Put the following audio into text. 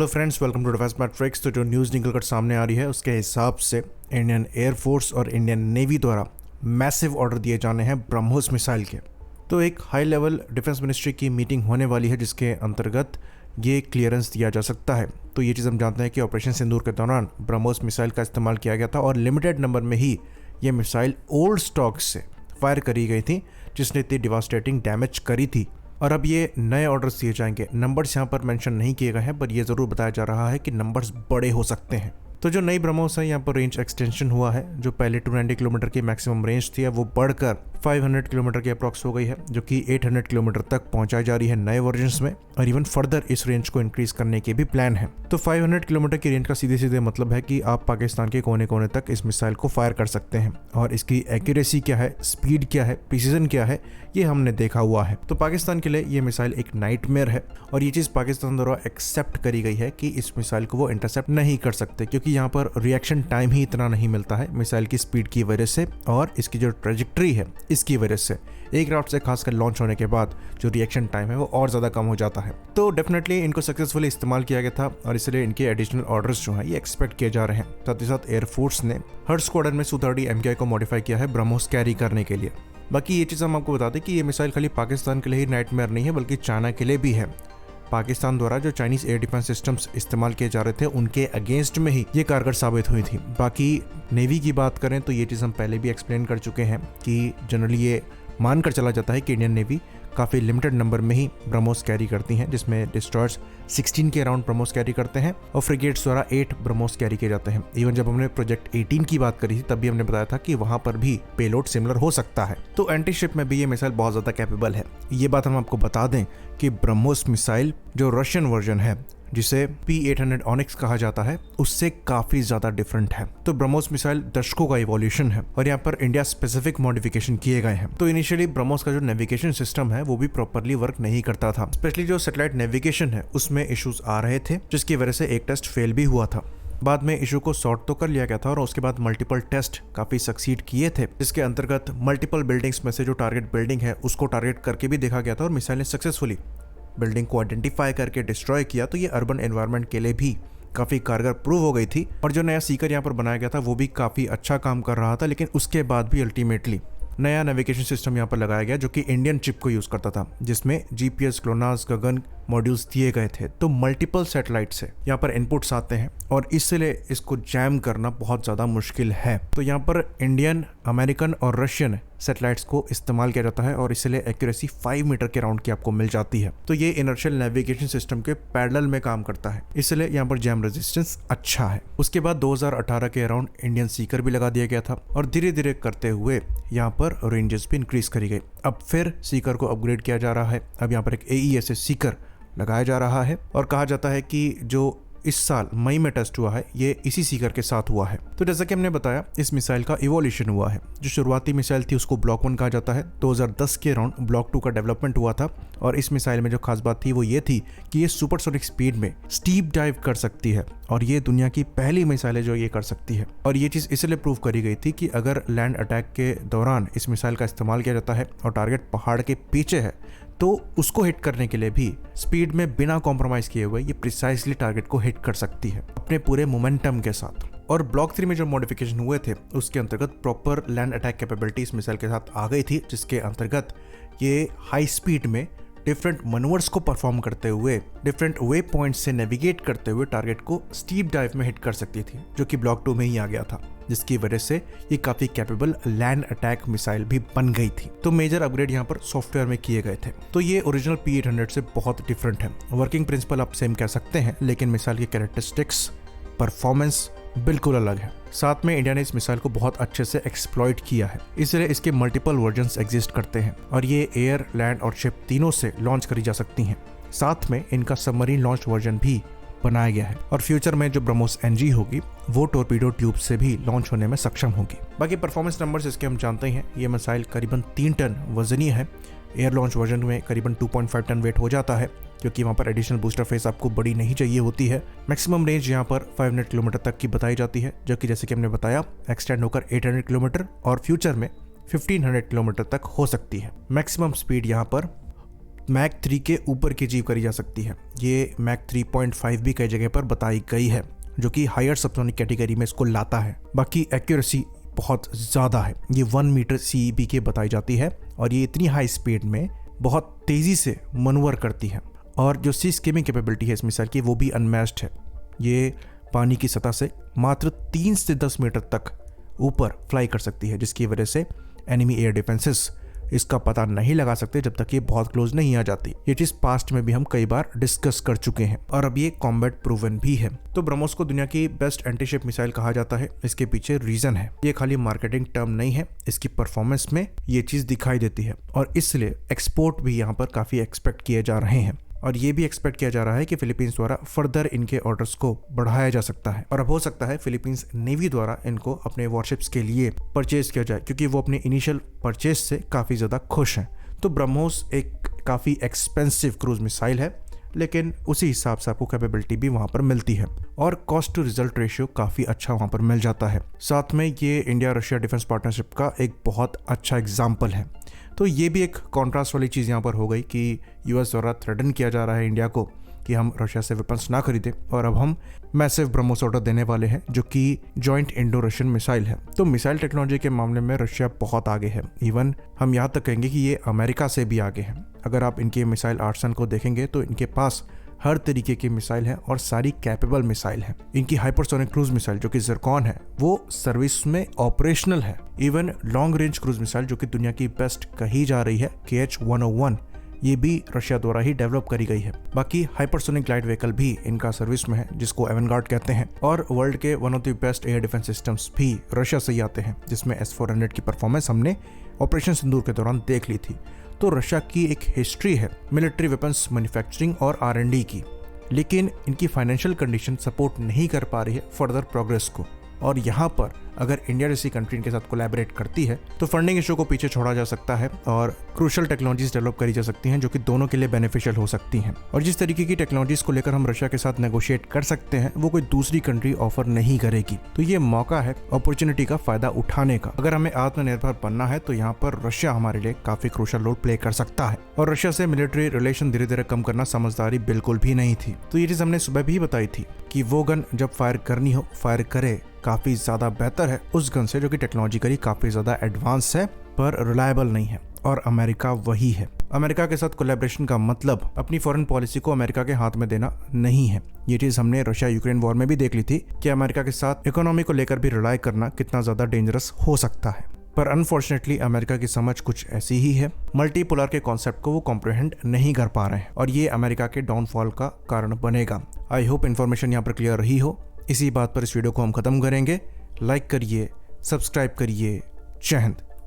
Hello friends, welcome to defence matrix. तो जो news निकल कर सामने आ रही है उसके हिसाब से इंडियन एयरफोर्स और इंडियन नेवी द्वारा मैसिव ऑर्डर दिए जाने हैं ब्रह्मोस मिसाइल के। तो एक हाई लेवल डिफेंस मिनिस्ट्री की मीटिंग होने वाली है जिसके अंतर्गत ये क्लियरेंस दिया जा सकता है। तो ये चीज़ हम जानते हैं कि ऑपरेशन सिंदूर के दौरान ब्रह्मोस मिसाइल का इस्तेमाल किया गया था और लिमिटेड नंबर में ही ये मिसाइल ओल्ड स्टॉक से फायर करी गई थी जिसने इतनी डिवास्टेटिंग डैमेज करी थी। और अब ये नए ऑर्डर्स दिए जाएंगे। नंबर्स यहाँ पर मेंशन नहीं किए गए हैं, पर ये ज़रूर बताया जा रहा है कि नंबर्स बड़े हो सकते हैं। तो जो नई ब्रह्मोस है, यहाँ पर रेंज एक्सटेंशन हुआ है। जो पहले 290 किलोमीटर की मैक्सिमम रेंज थी वो बढ़कर 500 किलोमीटर की अप्रॉक्स हो गई है, जो कि 800 किलोमीटर तक पहुंचाई जा रही है नए वर्जन्स में। और इवन फर्दर इस रेंज को इंक्रीज करने के भी प्लान है। तो 500 किलोमीटर की रेंज का सीधे सीधे मतलब है कि आप पाकिस्तान के कोने कोने तक इस मिसाइल को फायर कर सकते हैं। और इसकी एक्यूरेसी क्या है, स्पीड क्या है, प्रिसीजन क्या है, ये हमने देखा हुआ है। तो पाकिस्तान के लिए ये मिसाइल एक नाइटमेयर है और ये चीज़ पाकिस्तान द्वारा एक्सेप्ट करी गई है कि इस मिसाइल को वो इंटरसेप्ट नहीं कर सकते, क्योंकि यहाँ पर रिएक्शन टाइम ही इतना नहीं मिलता है मिसाइल की स्पीड की वजह से और इसकी जो ट्रेजेक्ट्री है इसकी वजह से। एक राउंड से खासकर लॉन्च होने के बाद जो रिएक्शन टाइम है वो और ज़्यादा कम हो जाता है। तो डेफिनेटली इनको सक्सेसफुली इस्तेमाल किया गया था और इसलिए इनके एडिशनल ऑर्डर्स जो हैं ये एक्सपेक्ट किए जा रहे हैं। साथ ही साथ एयरफोर्स ने हर स्क्वाड्रन में Su-30 MKI को मॉडिफाई किया है ब्रह्मोस कैरी करने के लिए। बाकी ये चीज़ हम आपको बता दें कि ये मिसाइल खाली पाकिस्तान के लिए ही नाइटमेयर नहीं है, बल्कि चाइना के लिए भी है। पाकिस्तान द्वारा जो चाइनीज एयर डिफेंस सिस्टम्स इस्तेमाल किए जा रहे थे उनके अगेंस्ट में ही ये कारगर साबित हुई थी। बाकी नेवी की बात करें तो ये चीज़ हम पहले भी एक्सप्लेन कर चुके हैं कि जनरली ये मानकर चला जाता है कि इंडियन नेवी काफ़ी लिमिटेड नंबर में ही ब्रह्मोस कैरी करती हैं, जिसमें डिस्ट्रॉयर्स 16 के अराउंड ब्रह्मोस कैरी करते हैं और फ्रिगेट्स द्वारा 8 ब्रह्मोस कैरी किए जाते हैं। इवन जब हमने प्रोजेक्ट 18 की बात करी थी तब भी हमने बताया था कि वहां पर भी पेलोड सिमिलर हो सकता है। तो एंटी शिप में भी ये मिसाइल बहुत ज़्यादा कैपेबल है। ये बात हम आपको बता दें कि ब्रह्मोस मिसाइल जो रशियन वर्जन है जिसे P800 ऑनिक्स कहा जाता है उससे काफी ज्यादा डिफरेंट है। तो ब्रह्मोस मिसाइल दशकों का इवोल्यूशन है और यहाँ पर इंडिया स्पेसिफिक मॉडिफिकेशन किए गए हैं। तो इनिशियली ब्रह्मोस का जो नेविगेशन सिस्टम है वो भी प्रॉपरली वर्क नहीं करता था। स्पेशली जो सैटेलाइट नेविगेशन है उसमें इश्यूज आ रहे थे, जिसकी वजह से एक टेस्ट फेल भी हुआ था। बाद में इशू को सॉर्ट तो कर लिया गया था और उसके बाद मल्टीपल टेस्ट काफी सक्सीड किए थे, जिसके अंतर्गत मल्टीपल बिल्डिंग्स में से जो टारगेट बिल्डिंग है उसको टारगेट करके भी देखा गया था और मिसाइल ने सक्सेसफुली बिल्डिंग को आइडेंटिफाई करके डिस्ट्रॉय किया। तो ये अर्बन एनवायरनमेंट के लिए भी काफ़ी कारगर प्रूव हो गई थी। और जो नया सीकर यहाँ पर बनाया गया था वो भी काफ़ी अच्छा काम कर रहा था, लेकिन उसके बाद भी अल्टीमेटली नया नेविगेशन सिस्टम यहाँ पर लगाया गया जो कि इंडियन चिप को यूज़ करता था, जिसमें GPS, ग्लोनास, गगन मॉड्यूल्स दिए गए थे। तो मल्टीपल सैटेलाइट से यहाँ पर इनपुट्स आते हैं और इसलिए इसको जैम करना बहुत ज़्यादा मुश्किल है। तो यहाँ पर इंडियन, अमेरिकन और रशियन सैटेलाइट्स को इस्तेमाल किया जाता है और इसलिए एक्यूरेसी 5 मीटर के राउंड की आपको मिल जाती है। तो ये इनर्शियल नेविगेशन सिस्टम के पैरेलल में काम करता है, इसलिए यहाँ पर जैम रेजिस्टेंस अच्छा है। उसके बाद 2018 के अराउंड इंडियन सीकर भी लगा दिया गया था और धीरे धीरे करते हुए यहाँ पर रेंजेस भी इंक्रीज करी गई। अब फिर सीकर को अपग्रेड किया जा रहा है। अब यहाँ पर एक AESA सीकर लगाया जा रहा है और कहा जाता है कि जो इस साल मई में टेस्ट हुआ है ये इसी सीकर के साथ हुआ है। तो जैसा कि हमने बताया इस मिसाइल का इवोल्यूशन हुआ है। जो शुरुआती मिसाइल थी उसको ब्लॉक 1 कहा जाता है। 2010 के अराउंड ब्लॉक 2 का डेवलपमेंट हुआ था और इस मिसाइल में जो खास बात थी वो ये थी कि ये सुपरसोनिक स्पीड में स्टीप डाइव कर सकती है और ये दुनिया की पहली मिसाइल है जो ये कर सकती है। और ये चीज़ इसलिए प्रूव करी गई थी कि अगर लैंड अटैक के दौरान इस मिसाइल का इस्तेमाल किया जाता है और टारगेट पहाड़ के पीछे है तो उसको हिट करने के लिए भी स्पीड में बिना कॉम्प्रोमाइज किए हुए ये प्रिसाइसली टारगेट को हिट कर सकती है अपने पूरे मोमेंटम के साथ। और ब्लॉक 3 में जो मॉडिफिकेशन हुए थे उसके अंतर्गत प्रॉपर लैंड अटैक कैपेबिलिटी इस मिसाइल के साथ आ गई थी, जिसके अंतर्गत ये हाई स्पीड में डिफरेंट मनूवर्स को परफॉर्म करते हुए, डिफरेंट वे पॉइंट से नेविगेट करते हुए टारगेट को स्टीप डाइव में हिट कर सकती थी, जो कि ब्लॉक 2 में ही आ गया था, जिसकी वजह से ये काफी कैपेबल लैंड अटैक मिसाइल भी बन गई थी। तो मेजर अपग्रेड यहाँ पर सॉफ्टवेयर में किए गए थे। तो ये ओरिजिनल P800 से बहुत डिफरेंट है। वर्किंग प्रिंसिपल आप सेम कह सकते हैं, लेकिन मिसाइल की कैरेक्टरिस्टिक्स, परफॉर्मेंस बिल्कुल अलग है। साथ में इंडिया ने इस मिसाइल को बहुत अच्छे से एक्सप्लॉइट किया है, इसलिए इसके मल्टीपल वर्जन्स एग्जिस्ट करते हैं और ये एयर, लैंड और शिप तीनों से लॉन्च करी जा सकती हैं। साथ में इनका सबमरीन लॉन्च वर्जन भी बनाया गया है और फ्यूचर में जो ब्रह्मोस NG होगी वो टॉर्पीडो ट्यूब से भी लॉन्च होने में सक्षम होगी। बाकी परफॉर्मेंस नंबर्स इसके हम जानते हैं। ये मिसाइल करीबन 3 टन वजनी है। एयर लॉन्च वर्जन में करीबन 2.5 टन वेट हो जाता है, क्योंकि वहाँ पर एडिशनल बूस्टर फेस आपको बड़ी नहीं चाहिए होती है। मैक्सिमम रेंज यहाँ पर 500 किलोमीटर तक की बताई जाती है, जो कि जैसे कि हमने बताया एक्सटेंड होकर 800 किलोमीटर और फ्यूचर में 1500 किलोमीटर तक हो सकती है। मैक्सिमम स्पीड यहाँ पर मैक 3 के ऊपर की अचीव करी जा सकती है। ये मैक 3.5 भी कई जगह पर बताई गई है, जो कि हायर सबसोनिक कैटेगरी में इसको लाता है। बाकी एक्यूरेसी बहुत ज़्यादा है, ये 1 मीटर CEB के बताई जाती है और ये इतनी हाई स्पीड में बहुत तेज़ी से मनूवर करती है। और जो सी स्किमिंग कैपेबिलिटी है इस मिसाइल की वो भी अनमैच्ड है। ये पानी की सतह से मात्र 3 से 10 मीटर तक ऊपर फ्लाई कर सकती है, जिसकी वजह से एनिमी एयर डिफेंसेस इसका पता नहीं लगा सकते जब तक ये बहुत क्लोज नहीं आ जाती। ये चीज पास्ट में भी हम कई बार डिस्कस कर चुके हैं और अब ये कॉम्बैट प्रूवन भी है। तो ब्रह्मोस को दुनिया की बेस्ट एंटीशिप मिसाइल कहा जाता है। इसके पीछे रीजन है, ये खाली मार्केटिंग टर्म नहीं है, इसकी परफॉर्मेंस में ये चीज दिखाई देती है और इसलिए एक्सपोर्ट भी यहाँ पर काफी एक्सपेक्ट किए जा रहे हैं। और ये भी एक्सपेक्ट किया जा रहा है कि फिलीपींस द्वारा फर्दर इनके ऑर्डर्स को बढ़ाया जा सकता है और अब हो सकता है फिलीपींस नेवी द्वारा इनको अपने वॉरशिप्स के लिए परचेज किया जाए, क्योंकि वो अपने इनिशियल परचेज से काफ़ी ज़्यादा खुश हैं। तो ब्रह्मोस एक काफ़ी एक्सपेंसिव क्रूज मिसाइल है, लेकिन उसी हिसाब से आपको कैपेबिलिटी भी वहाँ पर मिलती है और कॉस्ट टू रिजल्ट रेशियो काफ़ी अच्छा वहाँ पर मिल जाता है। साथ में ये इंडिया रशिया डिफेंस पार्टनरशिप का एक बहुत अच्छा एग्जाम्पल है। तो ये भी एक कॉन्ट्रास्ट वाली चीज़ यहाँ पर हो गई कि यूएस द्वारा थ्रेटन किया जा रहा है इंडिया को कि हम रशिया से वेपन्स ना खरीदें और अब हम मैसिव ब्रह्मोस ऑर्डर देने वाले हैं, जो कि जॉइंट इंडो रशियन मिसाइल है। तो मिसाइल टेक्नोलॉजी के मामले में रशिया बहुत आगे है, इवन हम यहाँ तक कहेंगे कि ये अमेरिका से भी आगे है। अगर आप इनके मिसाइल आर्सेनल को देखेंगे तो इनके पास हर तरीके की मिसाइल है और सारी कैपेबल मिसाइल है। इनकी हाइपरसोनिक क्रूज मिसाइल जो कि ज़िरकॉन है वो सर्विस में ऑपरेशनल है। Even long range cruise missile जो कि दुनिया की बेस्ट कही जा रही है KH-101, ये भी रशिया द्वारा ही डेवलप करी गई है। बाकी हाइपरसोनिक ग्लाइड व्हीकल भी इनका सर्विस में है, जिसको एवेंगार्ड कहते हैं। और वर्ल्ड के one of the best air defence systems भी रशिया से ही आते हैं, जिसमें S-400 की परफॉर्मेंस हमने ऑपरेशन सिंदूर के दौरान देख ली थी। तो रशिया की एक हिस्ट्री है मिलिट्री वेपन्स मैन्युफैक्चरिंग और R&D की, लेकिन इनकी फाइनेंशियल कंडीशन सपोर्ट नहीं कर पा रही है फर्दर प्रोग्रेस को। और यहाँ पर अगर इंडिया जैसी कंट्री इनके साथ कोलैबोरेट करती है तो फंडिंग इशू को पीछे छोड़ा जा सकता है और क्रूशल टेक्नोलॉजीज डेवलप करी जा सकती हैं, जो कि दोनों के लिए बेनिफिशियल हो सकती हैं। और जिस तरीके की टेक्नोलॉजीज को लेकर हम रशिया के साथ नेगोशिएट कर सकते हैं वो कोई दूसरी कंट्री ऑफर नहीं करेगी। तो ये मौका है अपॉर्चुनिटी का फायदा उठाने का। अगर हमें आत्मनिर्भर बनना है तो यहाँ पर रशिया हमारे लिए काफी क्रूशल रोल प्ले कर सकता है और रशिया से मिलिट्री रिलेशन धीरे धीरे कम करना समझदारी बिल्कुल भी नहीं थी। तो ये चीज हमने सुबह भी बताई थी कि वो गन जब फायर करनी हो फायर करे, काफी ज्यादा बेहतर है उस गन से जो कि टेक्नोलॉजिकली काफी ज्यादा एडवांस है पर रिलायबल नहीं है। और अमेरिका वही है। अमेरिका के साथ कोलैबोरेशन का मतलब अपनी फॉरेन पॉलिसी को अमेरिका के हाथ में देना नहीं है। ये चीज हमने रशिया यूक्रेन वॉर में भी देख ली थी कि अमेरिका के साथ इकोनॉमी को लेकर भी रिलाय करना कितना ज्यादा डेंजरस हो सकता है। पर अनफॉर्चुनेटली अमेरिका की समझ कुछ ऐसी ही है, मल्टीपोलर के कॉन्सेप्ट को वो कॉम्प्रिहेंड नहीं कर पा रहे हैं और ये अमेरिका के डाउनफॉल का कारण बनेगा। आई होप इन्फॉर्मेशन यहाँ पर क्लियर रही हो। इसी बात पर इस वीडियो को हम खत्म करेंगे। लाइक करिए, सब्सक्राइब करिए। जय हिंद।